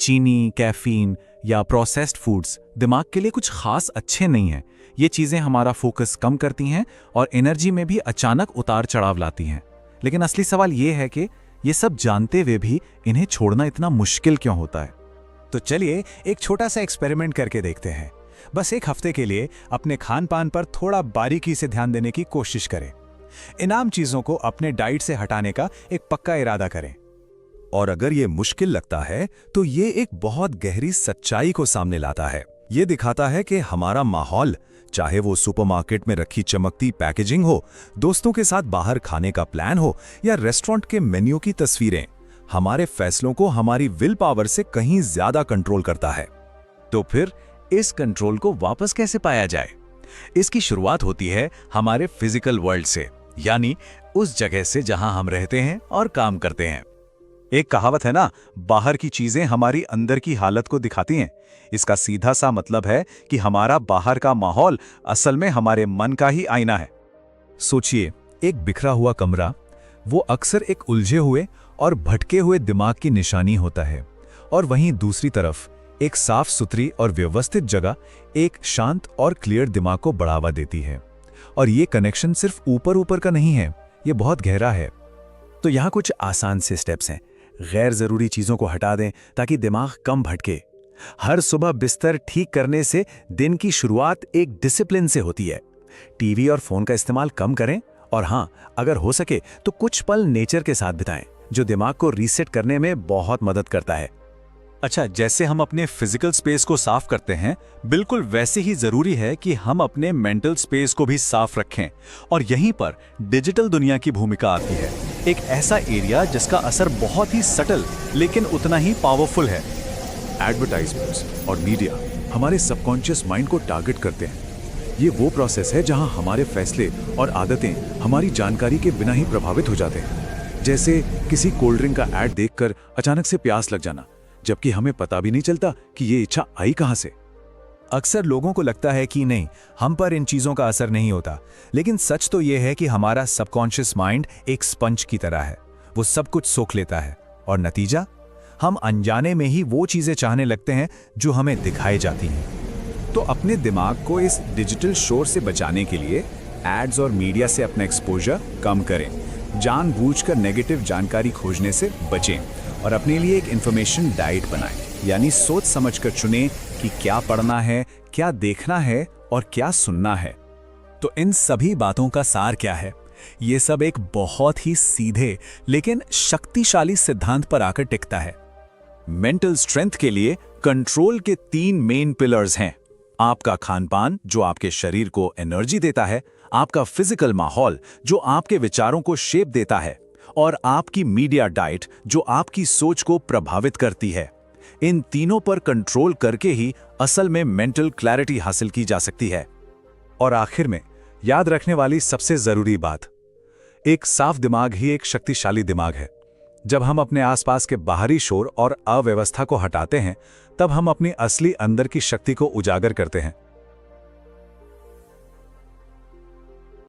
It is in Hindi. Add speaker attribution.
Speaker 1: चीनी, कैफीन या प्रोसेस्ड फूड्स दिमाग के लिए कुछ खास अच्छे नहीं हैं। ये चीज़ें हमारा फोकस कम करती हैं और एनर्जी में भी अचानक उतार चढ़ाव लाती हैं। लेकिन असली सवाल ये है कि ये सब जानते हुए भी इन्हें छोड़ना इतना मुश्किल क्यों होता है।
Speaker 2: तो चलिए एक छोटा सा एक्सपेरिमेंट करके देखते हैं। बस एक हफ्ते के लिए अपने खान पान पर थोड़ा बारीकी से ध्यान देने की कोशिश करें। इनाम चीजों को अपने डाइट से हटाने का एक पक्का इरादा करें।
Speaker 3: और अगर ये मुश्किल लगता है तो ये एक बहुत गहरी सच्चाई को सामने लाता है। ये दिखाता है कि हमारा माहौल, चाहे वो सुपरमार्केट में रखी चमकती पैकेजिंग हो, दोस्तों के साथ बाहर खाने का प्लान हो या रेस्टोरेंट के मेन्यू की तस्वीरें, हमारे फैसलों को हमारी विल पावर से कहीं ज्यादा कंट्रोल करता है।
Speaker 1: तो फिर इस कंट्रोल को वापस कैसे पाया जाए? इसकी शुरुआत होती है हमारे फिजिकल वर्ल्ड से, यानी उस जगह से जहां हम रहते हैं और काम करते हैं।
Speaker 2: एक कहावत है ना, बाहर की चीजें हमारी अंदर की हालत को दिखाती हैं। इसका सीधा सा मतलब है कि हमारा बाहर का माहौल असल में हमारे मन का ही आईना है।
Speaker 3: सोचिए, एक बिखरा हुआ कमरा, वो अक्सर एक उलझे हुए और भटके हुए दिमाग की निशानी होता है, और वहीं दूसरी तरफ एक साफ सुथरी और व्यवस्थित जगह एक शांत और क्लियर दिमाग को बढ़ावा देती है। और ये कनेक्शन सिर्फ ऊपर ऊपर का नहीं है, ये बहुत गहरा है।
Speaker 2: तो यहाँ कुछ आसान से स्टेप्स हैं। गैर जरूरी चीजों को हटा दें ताकि दिमाग कम भटके। हर सुबह बिस्तर ठीक करने से दिन की शुरुआत एक डिसिप्लिन से होती है। टीवी और फोन का इस्तेमाल कम करें, और हाँ, अगर हो सके तो कुछ पल नेचर के साथ बिताएं, जो दिमाग को रीसेट करने में बहुत मदद करता है।
Speaker 1: अच्छा, जैसे हम अपने फिजिकल स्पेस को साफ करते हैं, बिल्कुल वैसे ही जरूरी है कि हम अपने मेंटल स्पेस को भी साफ रखें। और यहीं पर डिजिटल दुनिया की भूमिका आती है, एक ऐसा एरिया जिसका असर बहुत ही सटल लेकिन उतना ही पावरफुल है।
Speaker 4: एडवर्टाइजमेंट्स और मीडिया हमारे सबकॉन्शियस माइंड को टारगेट करते हैं। ये वो प्रोसेस है जहां हमारे फैसले और आदतें हमारी जानकारी के बिना ही प्रभावित हो जाते हैं। जैसे किसी कोल्ड ड्रिंक का ऐड देखकर अचानक से प्यास लग जाना, जबकि हमें पता भी नहीं चलता कि ये इच्छा आई कहां से।
Speaker 2: अक्सर लोगों को लगता है कि नहीं, हम पर इन चीजों का असर नहीं होता, लेकिन सच तो यह है कि हमारा सबकॉन्शियस माइंड एक स्पंज की तरह है। वो सब कुछ सोख लेता है, और नतीजा, हम अनजाने में ही वो चीजें चाहने लगते हैं जो हमें दिखाई जाती हैं। तो अपने दिमाग को इस डिजिटल शोर से बचाने के लिए एड्स और मीडिया से अपना एक्सपोजर कम करें, जानबूझकर नेगेटिव जानकारी खोजने से बचें, और अपने लिए एक इंफॉर्मेशन डाइट बनाएं, यानी सोच समझकर चुनें कि क्या पढ़ना है, क्या देखना है और क्या सुनना है। तो इन सभी बातों का सार क्या है? ये सब एक बहुत ही सीधे लेकिन शक्तिशाली सिद्धांत पर आकर टिकता है। मेंटल स्ट्रेंथ के लिए कंट्रोल के 3 मेन पिलर्स हैं। आपका खानपान, जो आपके शरीर को एनर्जी देता है, आपका फिजिकल माहौल, जो आपके विचारों को शेप देता है, और आपकी मीडिया डाइट, जो आपकी सोच को प्रभावित करती है। इन तीनों पर कंट्रोल करके ही असल में मेंटल क्लैरिटी हासिल की जा सकती है। और आखिर में याद रखने वाली सबसे जरूरी बात, एक साफ दिमाग ही एक शक्तिशाली दिमाग है। जब हम अपने आसपास के बाहरी शोर और अव्यवस्था को हटाते हैं, तब हम अपनी असली अंदर की शक्ति को उजागर करते हैं।